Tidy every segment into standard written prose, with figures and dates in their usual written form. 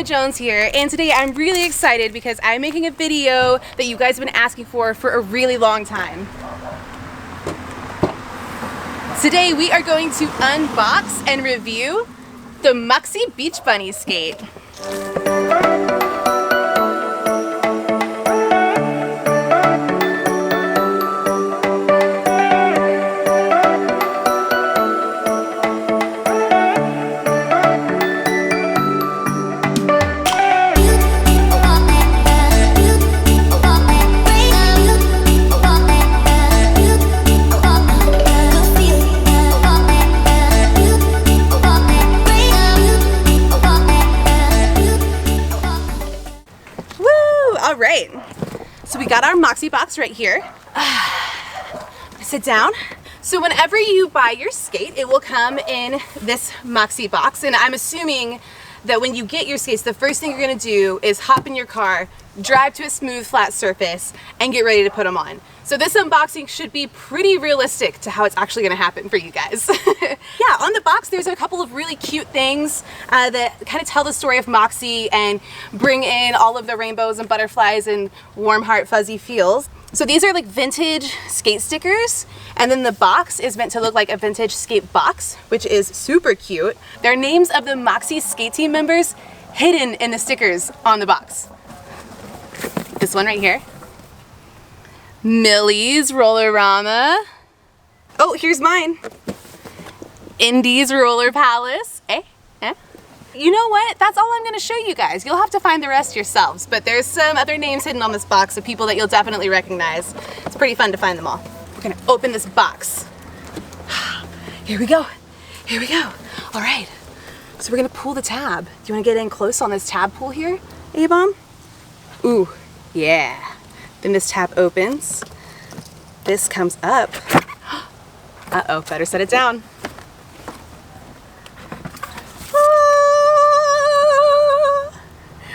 Emma Jones here, and today I'm really excited because I'm making a video that you guys have been asking for a really long time. Today we are going to unbox and review the Moxi Beach Bunny skate. All right, so we got our Moxi box right here. Sit down. So whenever you buy your skate, it will come in this Moxi box, and I'm assuming that when you get your skates, the first thing you're gonna do is hop in your car, drive to a smooth, flat surface, and get ready to put them on. So this unboxing should be pretty realistic to how it's actually gonna happen for you guys. Yeah, on the box there's a couple of really cute things that kind of tell the story of Moxi and bring in all of the rainbows and butterflies and warm heart fuzzy feels. So these are like vintage skate stickers, and then the box is meant to look like a vintage skate box, which is super cute. There are names of the Moxi skate team members hidden in the stickers on the box. This one right here. Millie's Rollerama. Oh, here's mine. Indy's Roller Palace. You know what? That's all I'm gonna show you guys. You'll have to find the rest yourselves, but there's some other names hidden on this box of people that you'll definitely recognize. It's pretty fun to find them all. We're gonna open this box. Here we go. Here we go. All right. So we're gonna pull the tab. Do you wanna get in close on this tab pull here, A-Bomb? Ooh, yeah. Then this tab opens. This comes up. Uh-oh, better set it down.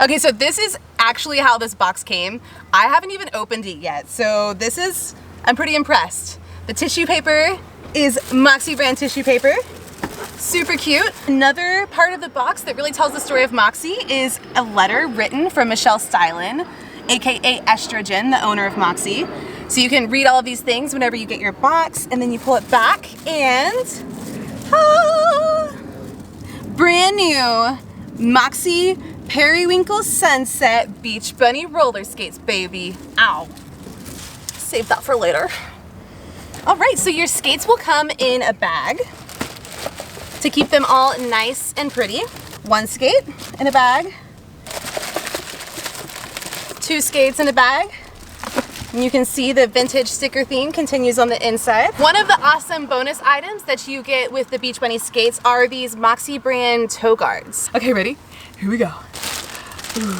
Okay, so this is actually how this box came. I haven't even opened it yet, so this is, I'm pretty impressed. The tissue paper is Moxi brand tissue paper. Super cute. Another part of the box that really tells the story of Moxi is a letter written from Michelle Stylin, aka Estrogen, the owner of Moxi. So you can read all of these things whenever you get your box, and then you pull it back and brand new Moxi Periwinkle Sunset Beach Bunny roller skates, baby. Ow. Save that for later. All right, so your skates will come in a bag to keep them all nice and pretty. One skate in a bag. Two skates in a bag. And you can see the vintage sticker theme continues on the inside. One of the awesome bonus items that you get with the Beach Bunny skates are these Moxi brand toe guards. Okay, ready? Here we go. Ooh.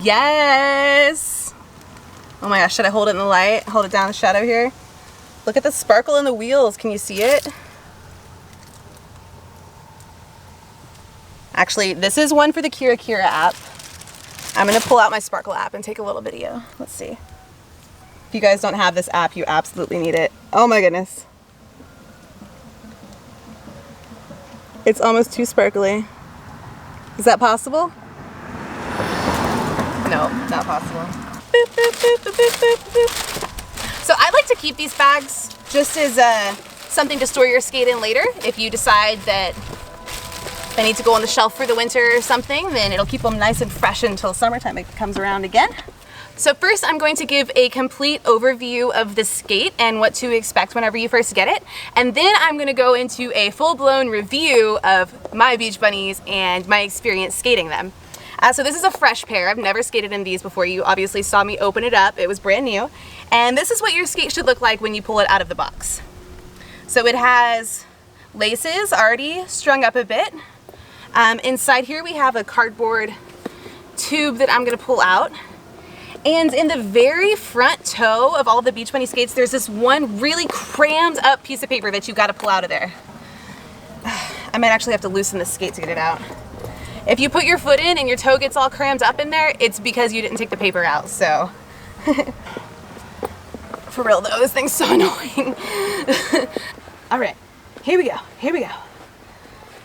Yes! Oh my gosh, should I hold it in the light? Hold it down in the shadow here? Look at the sparkle in the wheels. Can you see it? Actually, this is one for the Kira Kira app. I'm gonna pull out my Sparkle app and take a little video. Let's see. If you guys don't have this app, you absolutely need it. Oh my goodness. It's almost too sparkly. Is that possible? No, not possible. Boop, boop, boop, boop, boop, boop, boop. So I like to keep these bags just as something to store your skate in later. If you decide that they need to go on the shelf for the winter or something, then it'll keep them nice and fresh until summertime it comes around again. So first I'm going to give a complete overview of the skate and what to expect whenever you first get it. And then I'm gonna go into a full-blown review of my Beach Bunnies and my experience skating them. So this is a fresh pair. I've never skated in these before. You obviously saw me open it up. It was brand new. And this is what your skate should look like when you pull it out of the box. So it has laces already strung up a bit. Inside here we have a cardboard tube that I'm gonna pull out. And in the very front toe of all the Beach Bunny skates, there's this one really crammed up piece of paper that you gotta pull out of there. I might actually have to loosen the skate to get it out. If you put your foot in and your toe gets all crammed up in there, it's because you didn't take the paper out, so. For real though, this thing's so annoying. All right, here we go, here we go.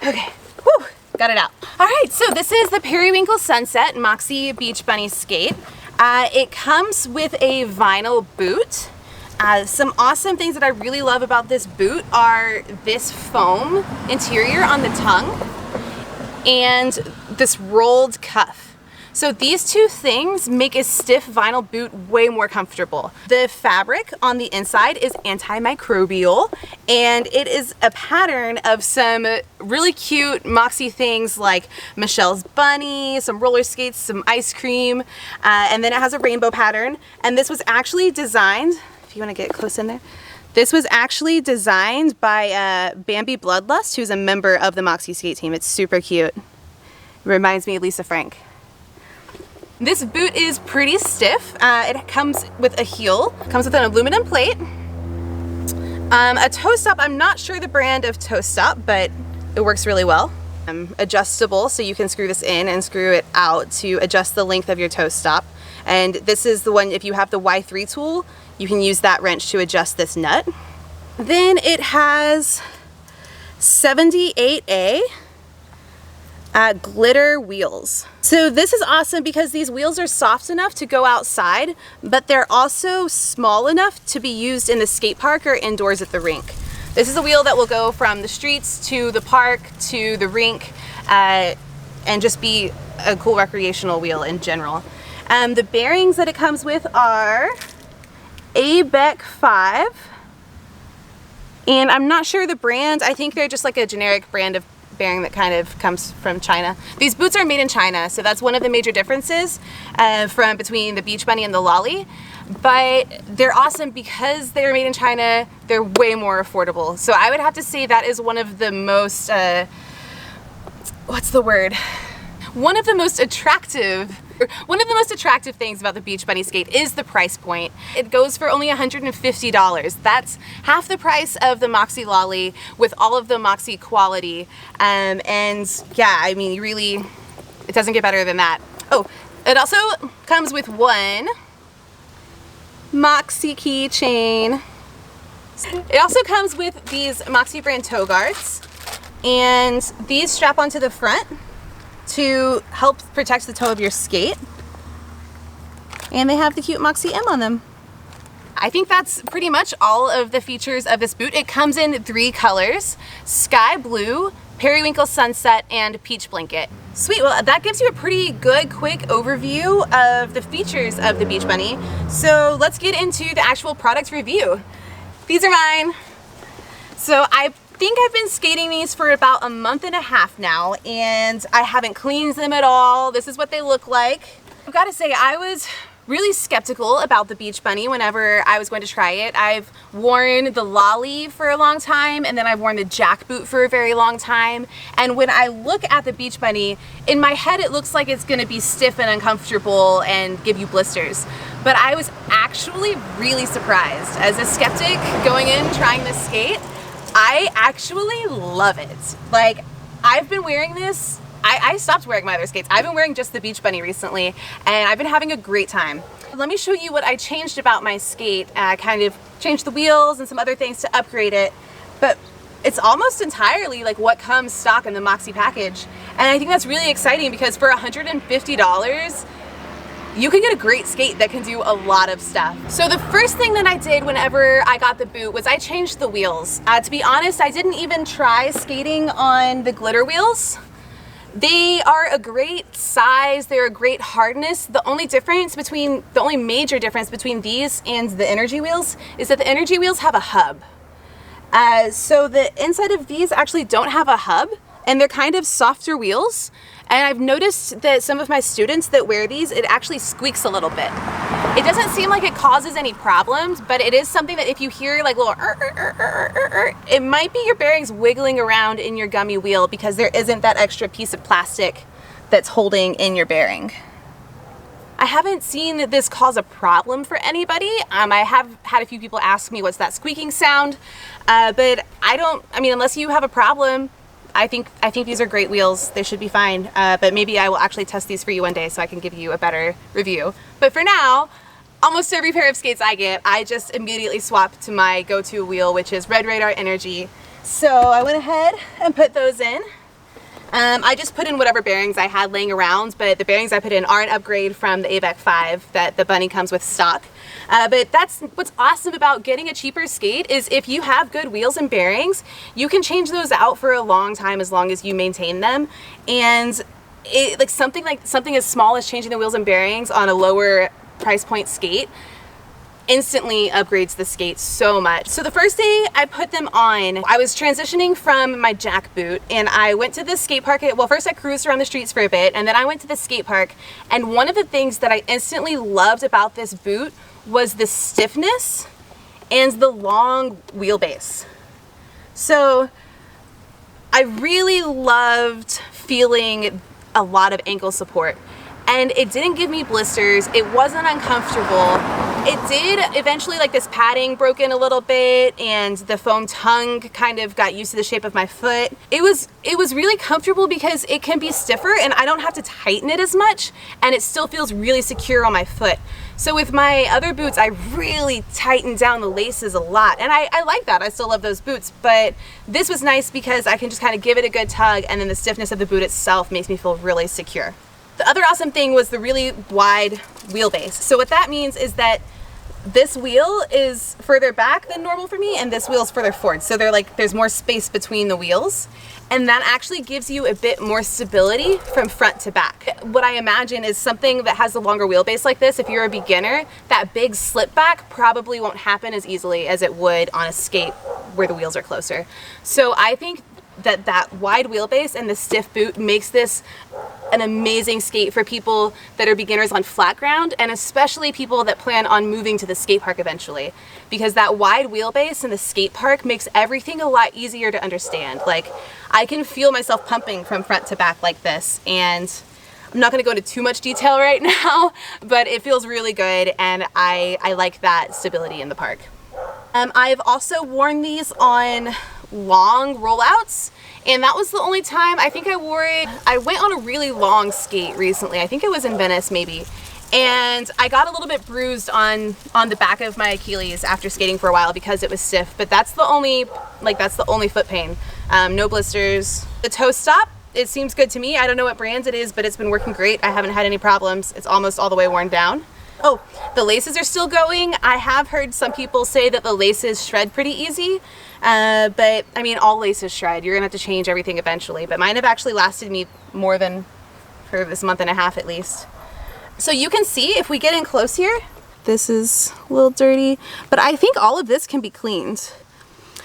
Okay, whew, got it out. All right, so this is the Periwinkle Sunset Moxi Beach Bunny Skate. It comes with a vinyl boot. Some awesome things that I really love about this boot are this foam interior on the tongue and this rolled cuff. So these two things make a stiff vinyl boot way more comfortable. The fabric on the inside is antimicrobial, and it is a pattern of some really cute Moxi things like Michelle's bunny, some roller skates, some ice cream, and then it has a rainbow pattern. And this was actually designed, if you want to get close in there, this was actually designed by Bambi Bloodlust, who's a member of the Moxi skate team. It's super cute. It reminds me of Lisa Frank. This boot is pretty stiff. It comes with a heel, comes with an aluminum plate, a toe stop. I'm not sure the brand of toe stop, but it works really well. Adjustable, so you can screw this in and screw it out to adjust the length of your toe stop. And this is the one, if you have the Y3 tool, you can use that wrench to adjust this nut. Then it has 78A glitter wheels. So this is awesome because these wheels are soft enough to go outside, but they're also small enough to be used in the skate park or indoors at the rink. This is a wheel that will go from the streets to the park to the rink and just be a cool recreational wheel in general. The bearings that it comes with are ABEC 5, and I'm not sure the brand. I think they're just like a generic brand of bearing that kind of comes from China. These boots are made in China, so that's one of the major differences between the Beach Bunny and the Lolly. But they're awesome because they're made in China. They're way more affordable. So I would have to say that is one of the most, what's the word? One of the most attractive things about the Beach Bunny skate is the price point. It goes for only $150. That's half the price of the Moxi Lolly with all of the Moxi quality. And yeah, I mean, it doesn't get better than that. Oh, it also comes with one Moxi keychain. It also comes with these Moxi brand toe guards, and these strap onto the front to help protect the toe of your skate. And they have the cute Moxi M on them. I think that's pretty much all of the features of this boot. It comes in 3 colors: sky blue, periwinkle sunset, and peach blanket. Sweet, well that gives you a pretty good quick overview of the features of the Beach Bunny. So let's get into the actual product review. These are mine. So I think I've been skating these for about a month and a half now, and I haven't cleaned them at all. This is what they look like. I've got to say, I was really skeptical about the Beach Bunny whenever I was going to try it. I've worn the Lolly for a long time, and then I've worn the Jack boot for a very long time. And when I look at the Beach Bunny, in my head it looks like it's going to be stiff and uncomfortable and give you blisters. But I was actually really surprised. As a skeptic going in trying this skate, I actually love it. Like, I've been wearing this, I stopped wearing my other skates. I've been wearing just the Beach Bunny recently, and I've been having a great time. Let me show you what I changed about my skate. Kind of changed the wheels and some other things to upgrade it, but it's almost entirely like what comes stock in the Moxi package. And I think that's really exciting because for $150, you can get a great skate that can do a lot of stuff. So the first thing that I did whenever I got the boot was I changed the wheels. To be honest, I didn't even try skating on the glitter wheels. They are a great size, they're a great hardness. The only major difference between these and the energy wheels is that the energy wheels have a hub. So the inside of these actually don't have a hub, and they're kind of softer wheels. And I've noticed that some of my students that wear these, it actually squeaks a little bit. It doesn't seem like it causes any problems, but it is something that if you hear like little it might be your bearings wiggling around in your gummy wheel because there isn't that extra piece of plastic that's holding in your bearing. I haven't seen this cause a problem for anybody. I have had a few people ask me what's that squeaking sound, but I mean, unless you have a problem, I think these are great wheels. They should be fine, but maybe I will actually test these for you one day so I can give you a better review. But for now, almost every pair of skates I get, I just immediately swap to my go-to wheel, which is Red Radar Energy. So I went ahead and put those in. I just put in whatever bearings I had laying around, but the bearings I put in are an upgrade from the AVEC 5 that the Bunny comes with stock. But that's what's awesome about getting a cheaper skate, is if you have good wheels and bearings, you can change those out for a long time as long as you maintain them. And something as small as changing the wheels and bearings on a lower price point skate instantly upgrades the skate so much. So the first day I put them on, I was transitioning from my jack boot and I went to the skate park. Well, first I cruised around the streets for a bit and then I went to the skate park, and one of the things that I instantly loved about this boot was the stiffness and the long wheelbase. So I really loved feeling a lot of ankle support. And it didn't give me blisters, it wasn't uncomfortable. It did eventually, like, this padding broke in a little bit and the foam tongue kind of got used to the shape of my foot. It was really comfortable because it can be stiffer and I don't have to tighten it as much, and it still feels really secure on my foot. So with my other boots, I really tightened down the laces a lot, and I like that. I still love those boots, but this was nice because I can just kind of give it a good tug, and then the stiffness of the boot itself makes me feel really secure. The other awesome thing was the really wide wheelbase. So what that means is that this wheel is further back than normal for me and this wheel is further forward. So there's more space between the wheels, and that actually gives you a bit more stability from front to back. What I imagine is something that has a longer wheelbase like this, if you're a beginner, that big slip back probably won't happen as easily as it would on a skate where the wheels are closer. So I think that wide wheelbase and the stiff boot makes this an amazing skate for people that are beginners on flat ground, and especially people that plan on moving to the skate park eventually, because that wide wheelbase in the skate park makes everything a lot easier to understand. Like, I can feel myself pumping from front to back like this, and I'm not going to go into too much detail right now, but it feels really good, and I like that stability in the park. I've also worn these on long rollouts, and that was the only time I think I wore it. I went on a really long skate recently. I think it was in Venice maybe, and I got a little bit bruised on the back of my Achilles after skating for a while because it was stiff, but that's the only foot pain. No blisters. The toe stop, it seems good to me. I don't know what brand it is, but it's been working great. I haven't had any problems. It's almost all the way worn down. Oh, the laces are still going. I have heard some people say that the laces shred pretty easy, but I mean, all laces shred. You're gonna have to change everything eventually, but mine have actually lasted me more than for this month and a half at least. So you can see, if we get in close here, this is a little dirty, but I think all of this can be cleaned.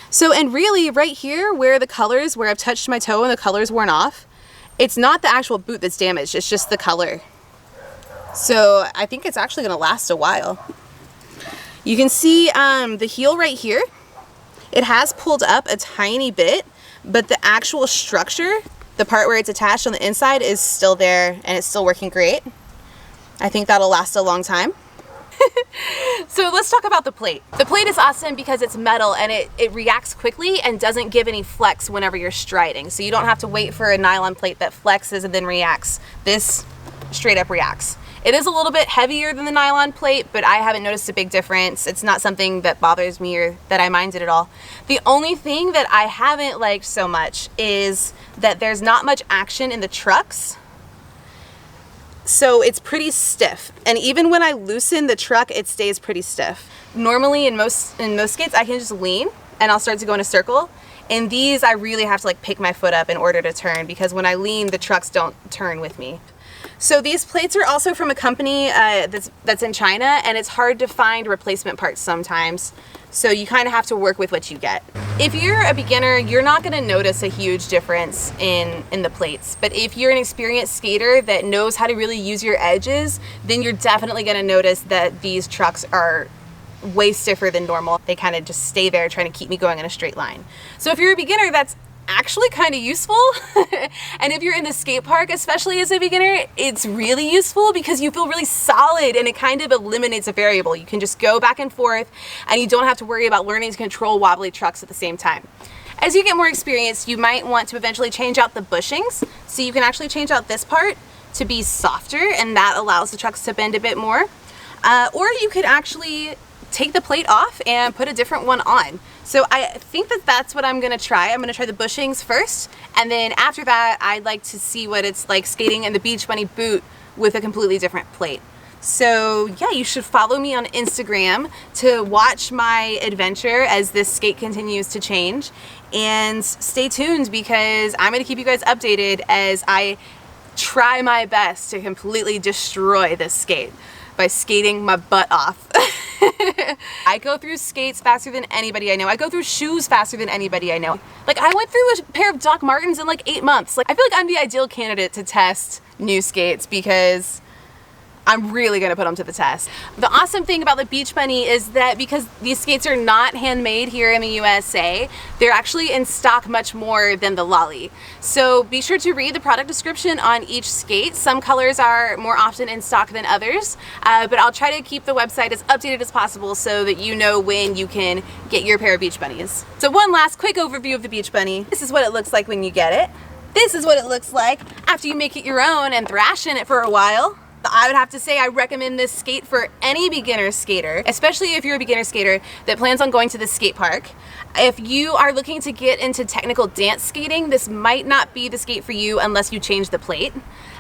So, and really right here where I've touched my toe and the color's worn off, it's not the actual boot that's damaged, it's just the color. So I think it's actually gonna last a while. You can see the heel right here, it has pulled up a tiny bit, but the actual structure, the part where it's attached on the inside, is still there and it's still working great. I think that'll last a long time. So let's talk about the plate. The plate is awesome because it's metal and it reacts quickly and doesn't give any flex whenever you're striding. So you don't have to wait for a nylon plate that flexes and then reacts. This straight up reacts. It is a little bit heavier than the nylon plate, but I haven't noticed a big difference. It's not something that bothers me or that I minded at all. The only thing that I haven't liked so much is that there's not much action in the trucks. So it's pretty stiff. And even when I loosen the truck, it stays pretty stiff. Normally in most skates, I can just lean and I'll start to go in a circle. In these, I really have to like pick my foot up in order to turn, because when I lean, the trucks don't turn with me. So these plates are also from a company that's in China, and it's hard to find replacement parts sometimes. So you kind of have to work with what you get. If you're a beginner, you're not going to notice a huge difference in the plates. But if you're an experienced skater that knows how to really use your edges, then you're definitely going to notice that these trucks are way stiffer than normal. They kind of just stay there trying to keep me going in a straight line. So if you're a beginner, that's actually kind of useful. And if you're in the skate park, especially as a beginner, it's really useful because you feel really solid and it kind of eliminates a variable. You can just go back and forth and you don't have to worry about learning to control wobbly trucks at the same time. As you get more experience, you might want to eventually change out the bushings. So you can actually change out this part to be softer, and that allows the trucks to bend a bit more. Or you could actually take the plate off and put a different one on. So I think that that's what I'm gonna try. I'm gonna try the bushings first, and then after that, I'd like to see what it's like skating in the Beach Bunny boot with a completely different plate. So yeah, you should follow me on Instagram to watch my adventure as this skate continues to change, and stay tuned because I'm gonna keep you guys updated as I try my best to completely destroy this skate by skating my butt off. I go through skates faster than anybody I know. I go through shoes faster than anybody I know. Like, I went through a pair of Doc Martens in like 8 months. Like, I feel like I'm the ideal candidate to test new skates because I'm really gonna put them to the test. The awesome thing about the Beach Bunny is that because these skates are not handmade here in the USA, they're actually in stock much more than the Lolly. So be sure to read the product description on each skate. Some colors are more often in stock than others, but I'll try to keep the website as updated as possible so that you know when you can get your pair of Beach Bunnies. So one last quick overview of the Beach Bunny. This is what it looks like when you get it. This is what it looks like after you make it your own and thrash in it for a while. I would have to say I recommend this skate for any beginner skater, especially if you're a beginner skater that plans on going to the skate park. If you are looking to get into technical dance skating, this might not be the skate for you unless you change the plate.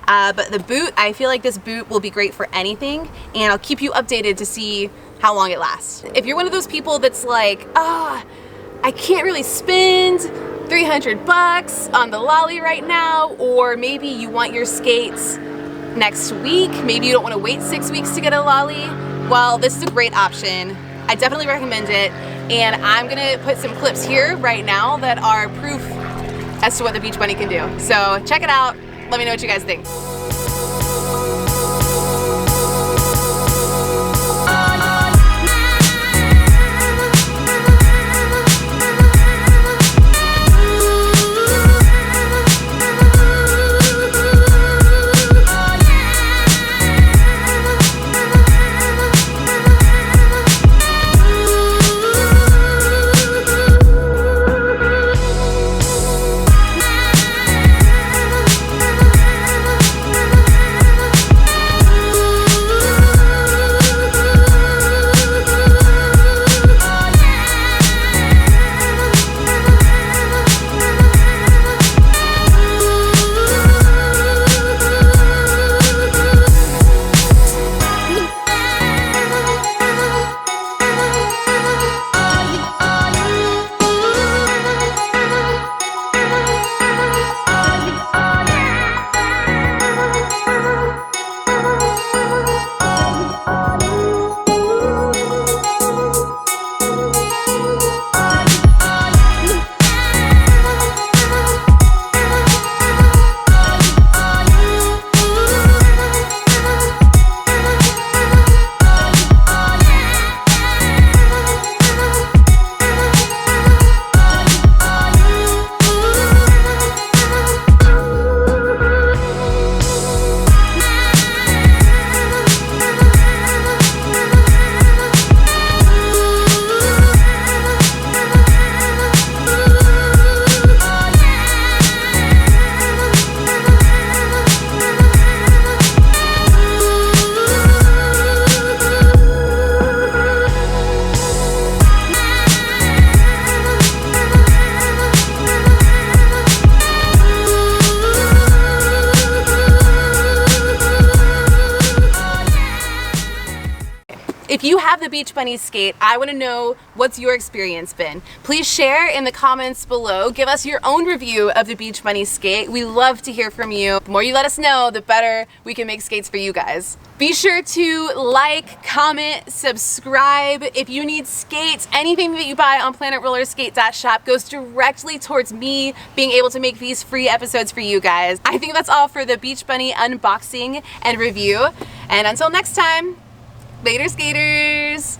But the boot, I feel like this boot will be great for anything, and I'll keep you updated to see how long it lasts. If you're one of those people that's like, I can't really spend $300 on the Lolly right now, or maybe you want your skates next week, maybe you don't want to wait 6 weeks to get a Lolly, well, this is a great option. I definitely recommend it, and I'm gonna put some clips here right now that are proof as to what the Beach Bunny can do. So check it out, let me know what you guys think. If you have the Beach Bunny skate, I want to know what's your experience been. Please share in the comments below. Give us your own review of the Beach Bunny skate. We love to hear from you. The more you let us know, the better we can make skates for you guys. Be sure to like, comment, subscribe. If you need skates, anything that you buy on planetrollerskate.shop goes directly towards me being able to make these free episodes for you guys. I think that's all for the Beach Bunny unboxing and review. And until next time, later skaters!